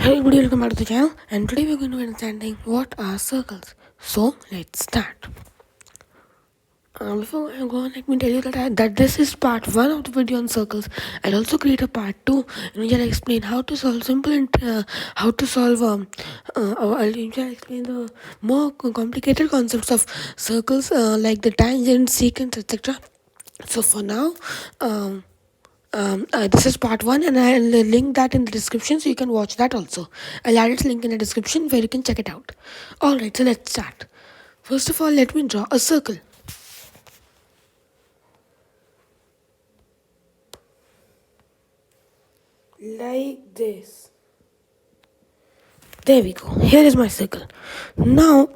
Hey everybody, welcome back to the channel, and today we're going to be understanding what are circles. So let's start. Before I go on, let me tell you that this is part 1 of the video on circles. I'll also create a part 2 in which I'll explain how to solve simple and how to solve I'll explain the more complicated concepts of circles like the tangent, secant, etc. So for now, this is part 1, and I'll link that in the description so you can watch that also. I'll add its link in the description where you can check it out. Alright, so let's start. First of all, let me draw a circle. Like this. There we go. Here is my circle. Now,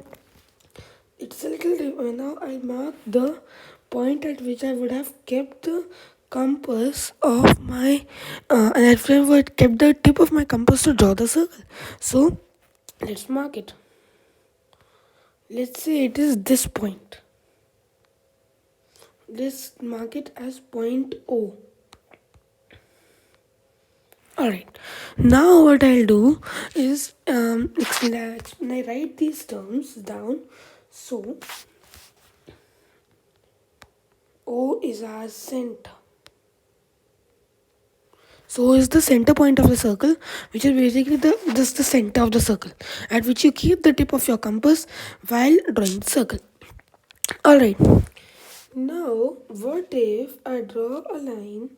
it's a little. Now I mark the point at which I would have kept the compass of my. And I would kept the tip of my compass to draw the circle. So, let's mark it. Let's say it is this point. Let's mark it as point O. Alright, now what I'll do is I write these terms down. So O is our center. So O is the center point of the circle, which is basically the center of the circle at which you keep the tip of your compass while drawing the circle. Alright, now what if I draw a line?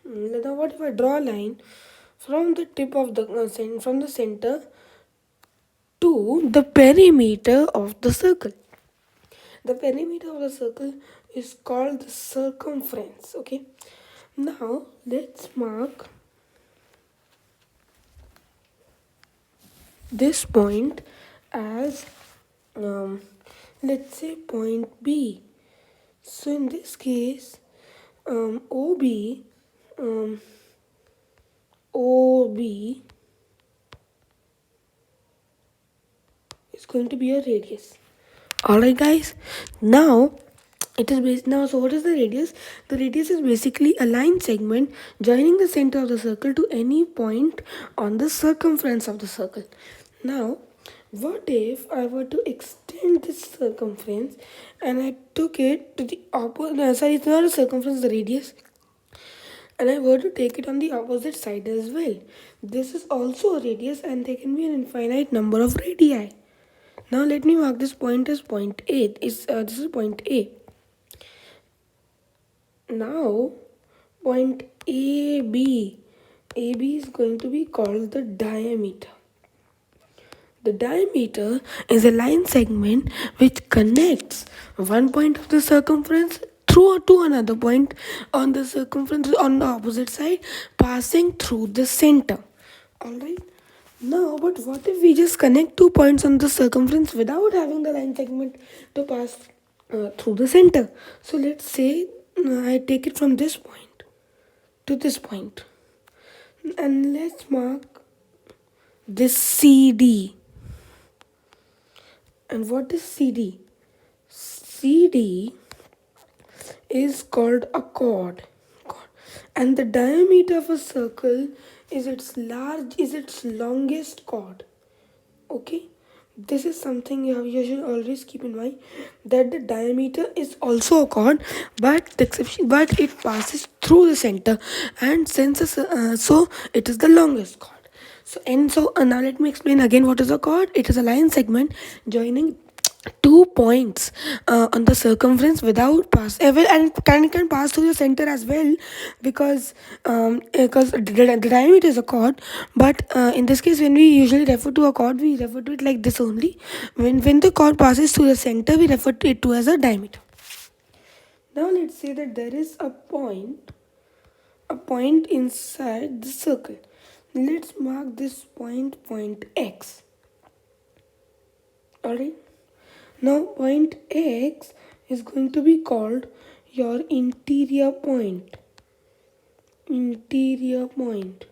Now what if I draw a line from the tip of the from the center to the perimeter of the circle? The perimeter of the circle is called the circumference. Okay. Now let's mark this point as let's say point B. So in this case, OB OB is going to be a radius. Alright guys, now it is now, so what is the radius? The radius is basically a line segment joining the center of the circle to any point on the circumference of the circle. Now what if I were to extend this circumference and I took it to the opposite, sorry, it's not a circumference, the radius, and I were to take it on the opposite side as well. This is also a radius, and there can be an infinite number of radii. Now let me mark this point as point A. This is point A. Now point AB. AB is going to be called the diameter. The diameter is a line segment which connects one point of the circumference through to another point on the circumference on the opposite side, passing through the center. Alright. Now, but what if we just connect 2 points on the circumference without having the line segment to pass through the center? So let's say I take it from this point to this point, and let's mark this CD. And what is CD? CD is called a chord, and the diameter of a circle is its longest chord. Okay, this is something you should always keep in mind, that the diameter is also a chord, but it passes through the center, and so it is the longest chord. So now let me explain again what is a chord. It is a line segment joining 2 points on the circumference without pass well, and can pass through the center as well, because the diameter is a chord. But in this case, when we usually refer to a chord, we refer to it like this only. When the chord passes through the center, we refer to it as a diameter. Now let's say that there is a point inside the circle. Let's mark this point X. Alright. Now point X is going to be called your interior point. Interior point.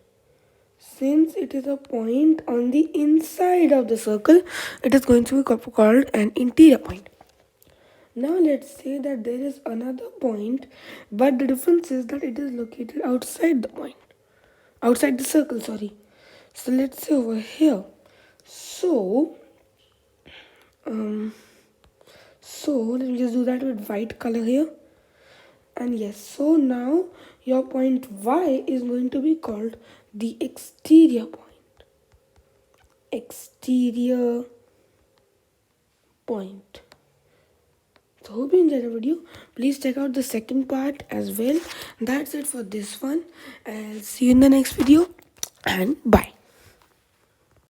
Since it is a point on the inside of the circle, it is going to be called an interior point. Now let's say that there is another point, but the difference is that it is located outside the circle, sorry. So let's say over here. So um so let me just do that with white color here. And yes, so now your point Y is going to be called the exterior point. Exterior point. So hope you enjoyed the video. Please check out the second part as well. That's it for this one. I'll see you in the next video, and bye.